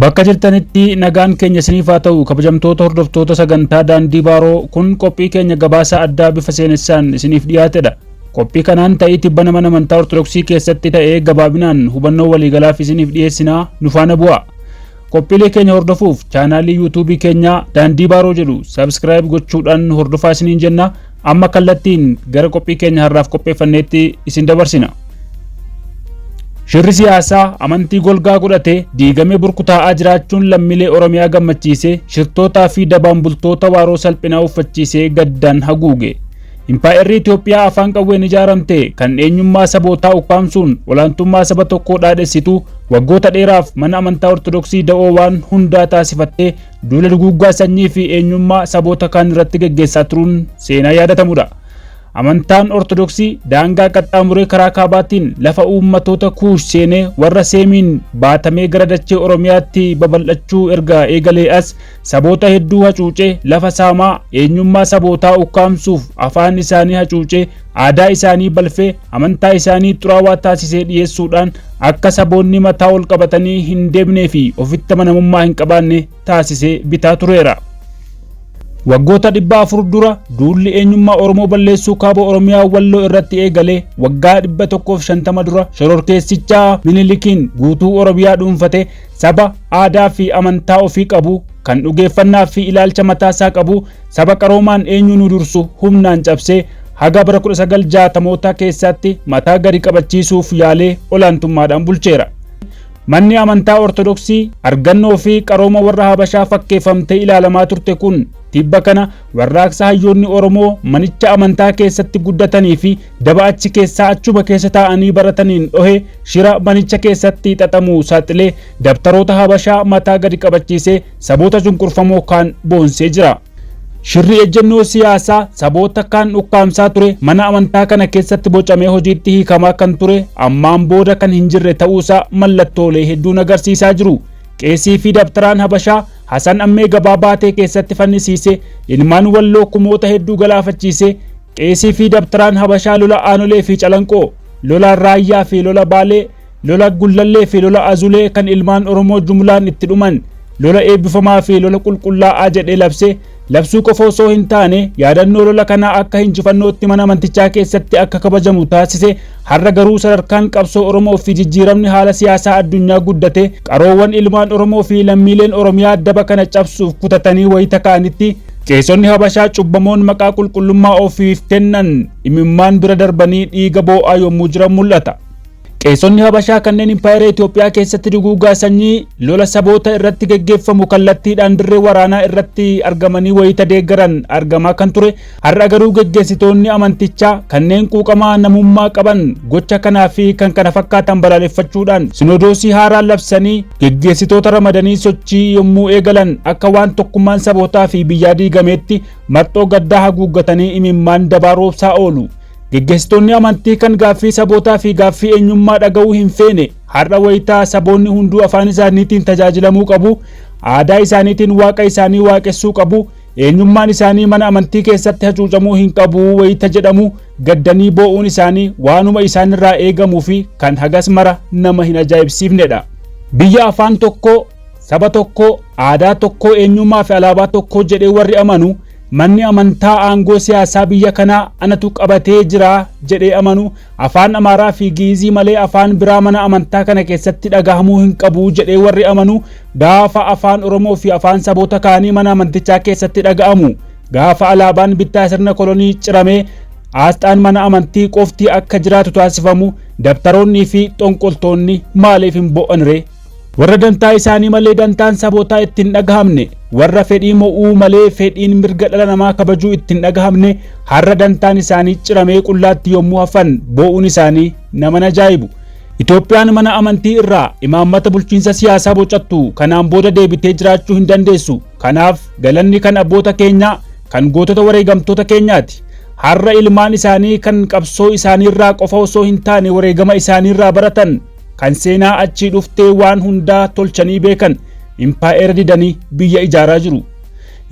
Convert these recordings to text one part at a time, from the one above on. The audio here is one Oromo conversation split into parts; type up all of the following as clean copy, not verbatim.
Bakka jirtanitti nagaan keenya isiniif haa ta'u kabajamtoota hordoftoota sagantaa daandii baaroo kun qophii keenya gabaasa addaa bifa seenessaan isiniif dhiyaatedha. Qophii kanaan ta'ii tibba mana amantaa Ortodoksii keessatti ta'ee gabaabinaan hubannoo waliigalaaf isiniif dhiyeessinaa nu faana bu'a. Qophiilee keenya hordofuuf chaanaalii YouTube keenya daandii baaroo jedhu subscribe gochuudhaan hordofaa isiniin jenna. Amma kallattiin gara qophii keenya har'aaf qopheeffanneetti isin dabarsina. Shirri siyaasaa amantii golgaa godhate diigamee burkutaa'aa jiraachuun lammiilee Oromiyaa gammachiisee shirtootaa fi dabaan bultoota waaroo salphinaa uffachiisee gaddaan haguuge. Impaayerri Itoophiyaa afaan qawween ijaaramte kan eenyummaa sabootaa ukkaamsuun olaantummaa saba tokkoo dhaadhessitu waggoota dheeraaf mana amantaa Ortodoksii da'oo waan hundaa taasifattee duula duguuggaa sanyii fi eenyummaa saboota kaan irratti gaggeessaa turuun seenaa yaadatamudha. Amantaan Ortodoksii daangaa qaxxaamuree karaa kaabaatiin lafa uummatoota Kuush seenee warra Seemiin baatamee gara dachee Oromiyaatti babal'achuu erga eegalee as saboota hedduu hacuucee lafa saamaa eenyummaa sabootaa ukkaamsuuf afaan isaanii hacuucee aadaa isaanii balfee amantaa isaanii xuraawaa taasisee dhiyeessuudhaan akka saboonni mataa ol qabatanii hin deemnee fi ofitti amanamummaa hin qabaanne taasisee bitaa tureera. Waggoota 400 dura duulli eenyummaa Oromoo balleessuu kaaba Oromiyaa Walloo irratti eegalee waggaa 150 dura shororkeessicha Minilikiin guutuu Oromiyaa dhuunfate saba aadaa fi amantaa ofii qabu kan dhugeeffannaa fi ilaalcha mataasaa qabu saba qaroomaan eenyu nu dursu humnaan cabsee haga bara 1960moota keessatti mataa gadi qabachiisuuf yaalee olaantummaadhaan bulcheera. Manni amantaa Ortodoksii argannoo fi qarooma warra Habashaa fakkeeffamtee ilaalamaa turte kun tibba kana warraaqsa hayyoonni Oromoo manicha amantaa keessatti guddatanii fi daba achi keessaa achuma keessa taa'anii barataniin dhohe shira manicha keessatti xaxamuu saaxilee dabtaroota Habashaa mataa gadi qabachiisee saboota cunqurfamoo kaan boonsee jira. Shirri ejjennoo siyaasaa saboota kaan ukkaamsaa ture mana amantaa kana keessatti bocamee hojiitti hiikamaa kan ture ammaan booda kan hin jirre ta'uusaa mallattoolee hedduun agarsiisaa jiru. Qeesii fi dabtaraan Habashaa Hasan Ammee gabaa baatee keessatti fannisiise ilmaan Walloo kumoota hedduu galaafachiise. Qeesii fi dabtaraan Habashaa lola Aanolee fi Calanqoo, lola Raayyaa fi lola Baalee, lola Gullallee fi lola Azulee kan ilmaan Oromoo jumlaan itti dhuman, lola eebbifamaa fi lola qulqullaa'aa jedhee labse. Labsuu qofa osoo hin taane yaadannoo lola kanaa akka injifannootti mana amantichaa keessatti akka kabajamu taasise. Har'a garuu sadarkaan qabsoo Oromoo fi jijjiiramni haala siyaasaa addunyaa guddate qaroowwan ilmaan Oromoo fi lammiileen Oromiyaa daba kana cabsuuf kutatanii wayita ka'anitti qeessonni Habashaa cubbamoon maqaa qulqullummaa ofiif kennan imimmaan bira darbanii dhiiga boo'aa yommuu jiran mul'ata. Qeessonni Habashaa kanneen Impaayera Itoophiyaa keessatti duguuggaa sanyii lola saboota irratti gaggeeffamu kallattiidhaan dirree waraanaa irratti argamanii wayita deeggaran argamaa kan ture. Har'a garuu gaggeessitoonni amantichaa kanneen quuqamaa namummaa qaban gocha kanaa fi kan kana fakkaatan balaaleffachuudhaan sinodoosii haaraa labsanii gaggeessitoota ramadanii sochii yommuu eegalan akka waan tokkummaan sabootaa fi biyyaa diigameetti marxoo gaddaa haguuggatanii imimmaan dabaa roobsaa oolu. Gaggeessitoonni amantii kan gaaffii sabootaa fi gaaffii eenyummaa dhaga'uu hin feene har'a wayitaa saboonni hunduu afaan isaaniitiin tajaajilamuu qabu, aadaa isaaniitiin waaqa isaanii waaqessuu qabu, eenyummaan isaanii mana amantii keessatti hacuucamuu hin qabu wayita jedhamu gaddanii boo'uun isaanii waanuma isaanirraa eegamuu fi kan hagas mara nama hin ajaa'ibsiifnedha. Biyya afaan tokkoo, saba tokkoo, aadaa tokkoo, eenyummaa fi alaabaa tokkoo jedhee warri amanu manni amantaa aangoo siyaasaa biyya kanaa anatu qabatee jira jedhee amanu afaan Amaaraa fi Giizii malee afaan biraa mana amantaa kana keessatti dhagahamuu hin qabu jedhee warri amanu gaafa afaan Oromoo fi afaan saboota kaanii mana amantichaa keessatti dhaga'amu gaafa alaabaan bittaa sirna kolonii ciramee aasxaan mana amantii qofti akka jiraatu taasifamu dabtaroonnii fi xonqoltoonni maaliif hin bo'an ree? Warra dantaa isaanii malee dantaan sabootaa ittiin dhagahamne, warra fedhii mo'uu malee fedhiin mirga dhala namaa kabajuu ittiin dhagahamne har'a dantaan isaanii ciramee qullaatti yommuu hafan boo'uun isaanii nama ajaa'ibu. Itoophiyaan mana amantii irraa imaammata bulchiinsa siyaasaa bocattu kanaan booda deebitee jiraachuu hin dandeessu. Kanaaf galanni kan abboota keenyaa kan gootota wareegamtoota keenyaati. Har'a ilmaan isaanii kan qabsoo isaaniirraa qofa osoo hin taane wareegama isaaniirraa baratan kan seenaa achii dhuftee waan hundaa tolchanii beekan impaayera didanii biyya ijaaraa jiru.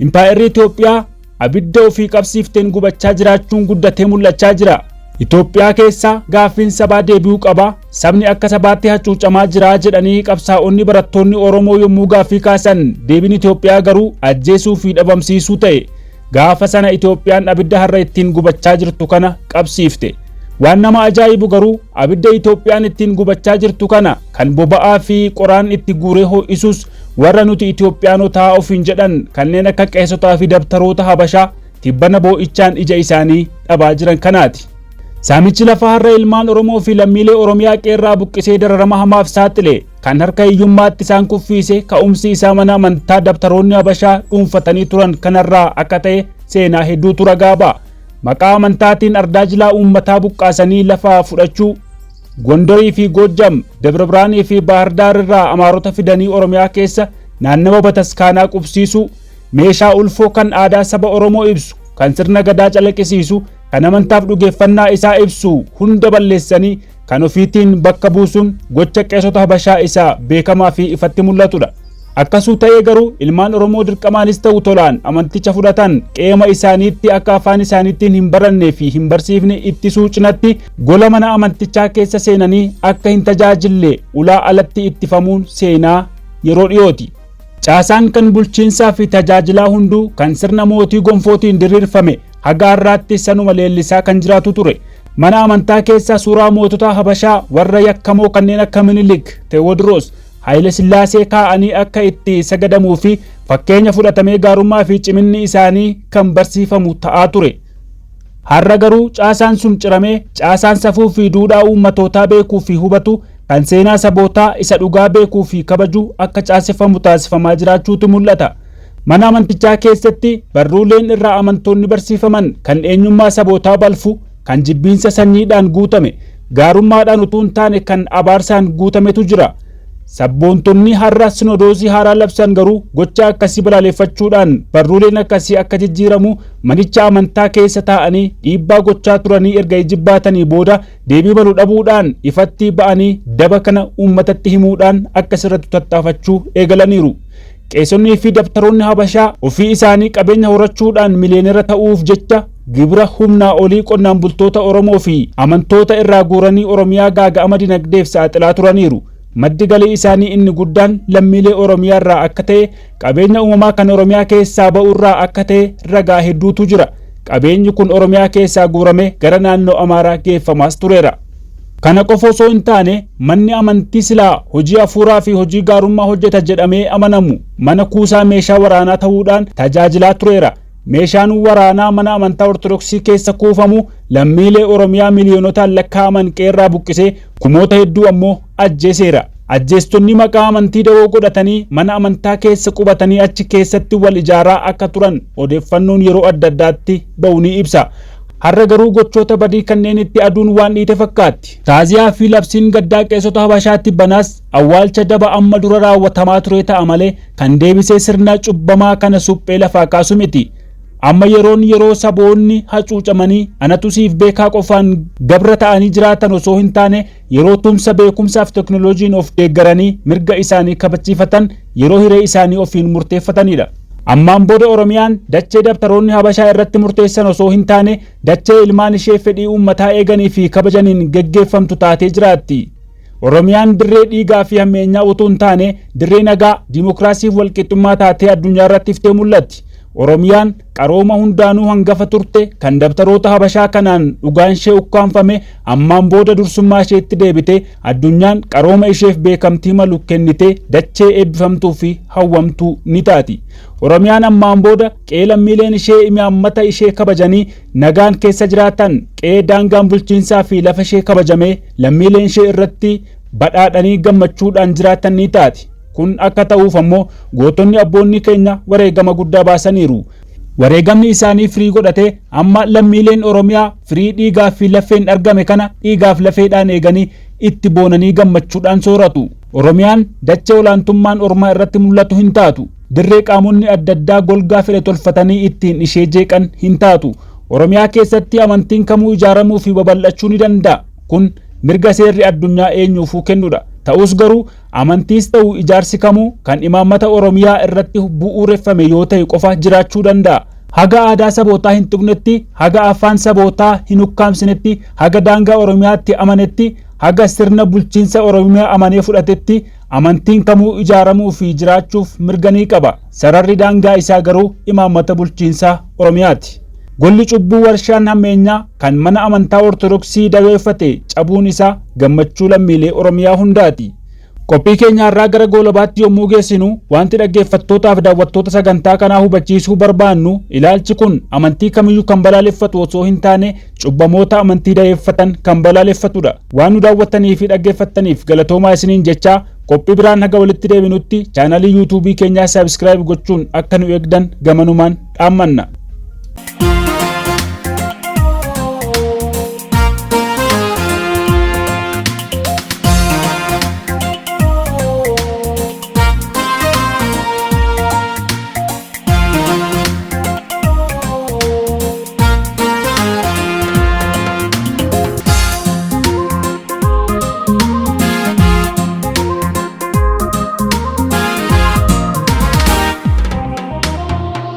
Impaayerri Itoophiyaa abidda ofii qabsiifteen gubachaa jiraachuun guddatee mul'achaa jira. Itoophiyaa keessa gaaffiin sabaa deebi'uu qaba. Sabni akka sabaatti hacuucamaa jira jedhanii qabsaa'onni barattoonni Oromoo yommuu gaaffii kaasan deebiin Itoophiyaa garuu ajjeesuu fi dhabamsiisuu ta'e. Gaafa sana Itoophiyaan abidda har'a ittiin gubachaa jirtu kana qabsiifte. Waan nama ajaa'ibu garuu abidda Itoophiyaan ittiin gubachaa jirtu kana kan boba'aa fi qoraan itti guuree ho'isus warra nuti Itoophiyaanotaa ofiin jedhan kanneen akka qeessotaa fi dabtaroota Habashaa tibbana boo'ichaan ija isaanii dhabaa jiran kanaati. Saamichi lafaa har'a ilmaan Oromoo fi lammiilee Oromiyaa qeerraa buqqisee dararama hamaaf saaxile kan harka hiyyummaatti isaan kuffiise ka'umsi isaa mana amantaa dabtaroonni Habashaa dhuunfatanii turan kanarraa akka ta'e seenaa hedduutu ragaa ba'a. Maqaa amantaatiin ardaajilaa uummataa buqqaasanii lafaa fudhachuu, Gondorii fi Goojjam, Dabra Biraanii fi Baahir Daar irraa Amaarota fidanii Oromiyaa keessa naannawa bataskaanaa qubsiisuu, meeshaa ulfoo kan aadaa saba Oromoo ibsu, kan sirna gadaa calaqqisiisu, kan amantaaf dhugeeffannaa isaa ibsu hunda balleessanii kan ofiitiin bakka buusuun gocha qeessota Habashaa isaa beekamaa fi ifatti mul'atudha. Akkasuu ta'ee garuu ilmaan Oromoo dirqamaanis ta'u tolaan amanticha fudhatan qeema isaaniitti akka afaan isaaniittiin hin barannee fi hin barsiifne ittisuu cinatti gola mana amantichaa keessa seenanii akka hin tajaajille ulaa alatti ittifamuun seenaa yeroo dhiyooti. Caasaan kan bulchiinsaa fi tajaajilaa hunduu kan sirna mootii gonfootiin diriirfame haga har'aatti sanuma leellisaa kan jiraatu ture. Mana amantaa keessa suuraa mootota Habashaa warra yakkamoo kanneen akka Minilik, Teewodiroos, Haayile Sillaasee kaa'anii akka itti sagadamuu fi fakkeenya fudhatamee gaarummaa fi ciminni isaanii kan barsiifamu ta'aa ture. Har'a garuu caasaan sun ciramee caasaan safuu fi duudhaa uummatootaa beekuu fi hubatu kan seenaa sabootaa isa dhugaa beekuu fi kabaju akka caaseffamu taasifamaa jiraachuutu mul'ata. Mana amantichaa keessatti barruuleen irraa amantoonni barsiifaman kan eenyummaa sabootaa balfu, kan jibbiinsa sanyiidhaan guutame, gaarummaadhaan utuu hin taane kan abaarsaan guutametu jira. Sabboontonni har'a sinodoosii haaraa labsan garuu gocha akkasii balaaleffachuudhaan barruuleen akkasii akka jijjiiramu manicha amantaa keessa taa'anii dhiibbaa gochaa turanii erga ijibbaatanii booda deebii malu dhabuudhaan ifatti ba'anii daba kana uummatatti himuudhaan akka sirratti tattaafachuu eegalaniiru. Qeessonnii fi dabtaroonni Habashaa ofii isaanii qabeenya horachuudhaan miliyeenera ta'uuf jecha gibira humnaa olii qonnaan bultoota Oromoo fi amantoota irraa guuranii Oromiyaa gaaga'ama dinagdeef saaxilaa turaniiru. Maddi galii isaanii inni guddaan lammiilee Oromiyaa irraa akka ta'e, qabeenya uumamaa kan Oromiyaa keessaa ba'u irraa akka ta'e ragaa hedduutu jira. Qabeenyi kun Oromiyaa keessaa guurame gara naannoo Amaaraa geeffamaas tureera. Kana qofa osoo hin taane manni amantii silaa hojii hafuuraa fi hojii gaarummaa hojjeta jedhamee amanamu mana kuusaa meeshaa waraanaa ta'uudhaan tajaajilaa tureera. Meeshaan waraanaa mana amantaa Ortodoksii keessa kuufamu lammiilee Oromiyaa miliiyoonotaan lakkaa'aman qeerraa buqqisee kumoota hedduu ammoo ajjeeseera. Ajjeestonni maqaa amantii dawoo godhatanii mana amantaa keessa qubatanii achi keessatti wal ijaaraa akka turan odeeffannoon yeroo adda addaatti ba'u ni ibsa. Har'a garuu gochoota badii kanneen itti aduun waan dhiite fakkaatti. Taaziyaa fi labsiin gaddaa qeessota Habashaatti banaas awwaalcha daba amma dura raawwatamaa ture ta'a malee kan deebisee sirna cubbamaa kana suphee lafaa kaasu miti. Amma yeroo saboonni hacuucamanii anatu siif beekaa qofaan gabra ta'anii jiraatan osoo hin taane yeroo tumsa beekumsaaf teknooloojiin of deeggaranii mirga isaanii kabachiifatan yeroo hiree isaanii ofiin murteeffatanidha. Ammaan booda Oromiyaan dachee dabtaroonni Habashaa irratti murteessan osoo hin taane dachee ilmaan ishee fedhii uummataa eeganii fi kabajaniin geggeeffamtu taatee jiraatti. Oromiyaan dirree dhiigaa fi hammeenyaa utuu hin taane dirree nagaa, dimokiraasiif walqixxummaa taatee addunyaa irratti iftee mul'atti. Oromiyaan qarooma hundaanuu hangafa turte kan dabtaroota Habashaa kanaan dhugaan ishee ukkaanfame ammaan booda dursummaa isheetti deebite addunyaan qarooma isheef beekamtii malu kennite dachee eebbifamtuu fi hawwamtuu ni taati. Oromiyaan ammaan booda qe'ee lammiileen ishee imaammata ishee kabajanii nagaan keessa jiraatan qe'ee daangaan bulchiinsaa fi lafa ishee kabajamee lammiileen ishee irratti badhaadhanii gammachuudhaan jiraatan ni taati. Kun akka ta'uuf ammoo gootonni abboonni keenya wareegama guddaa baasaniiru. Wareegamni isaanii firii godhatee amma lammiileen Oromiyaa firii dhiigaa fi lafeen argame kana dhiigaaf lafeedhaan eeganii itti boonanii gammachuudhaan sooratu. Oromiyaan dachee olaantummaan Oromaa irratti mul'atu hin taatu. Dirree qaamonni adda addaa golgaa fedhe tolfatanii ittiin ishee jeeqan hin taatu. Oromiyaa keessatti amantiin kamuu ijaaramuu fi babal'achuu ni danda'a. Kun mirga seerri addunyaa eenyuufuu kennudha. Ta'us garuu amantiis ta'u ijaarsi kamuu kan imaammata Oromiyaa irratti bu'uureffame yoo ta'e qofa jiraachuu danda'a. haga aadaa sabootaa hin tuqnetti, haga afaan sabootaa hin ukkaamsinetti, haga daangaa Oromiyaatti amanetti, haga sirna bulchiinsa Oromiyaa amanee fudhatetti amantiin kamuu ijaaramuu fi jiraachuuf mirga ni qaba. Sararri daangaa isaa garuu imaammata bulchiinsa Oromiyaati. Golli cubbuu warshaan hammeenyaa kan mana amantaa Ortodoksii dabeeffate cabuun isaa gammachuu lammiilee Oromiyaa hundaati. Qophii keenya irraa gara goolabaatti yommuu geessinu wanti dhaggeeffattootaaf daawwattoota sagantaa kanaa hubachiisuu barbaannu ilaalchi kun amantii kamiyyuu kan balaaleffatu osoo hin taane cubbamoota amantii dabeeffatan kan balaaleffatudha. Waan nu daawwattanii fi dhaggeeffattaniif galatoomaa isiniin jechaa qophii biraan haga walitti deebinutti chaanalii YouTube keenyaa subscribe gochuun akka nu eegdan gamanumaan dhaammanna.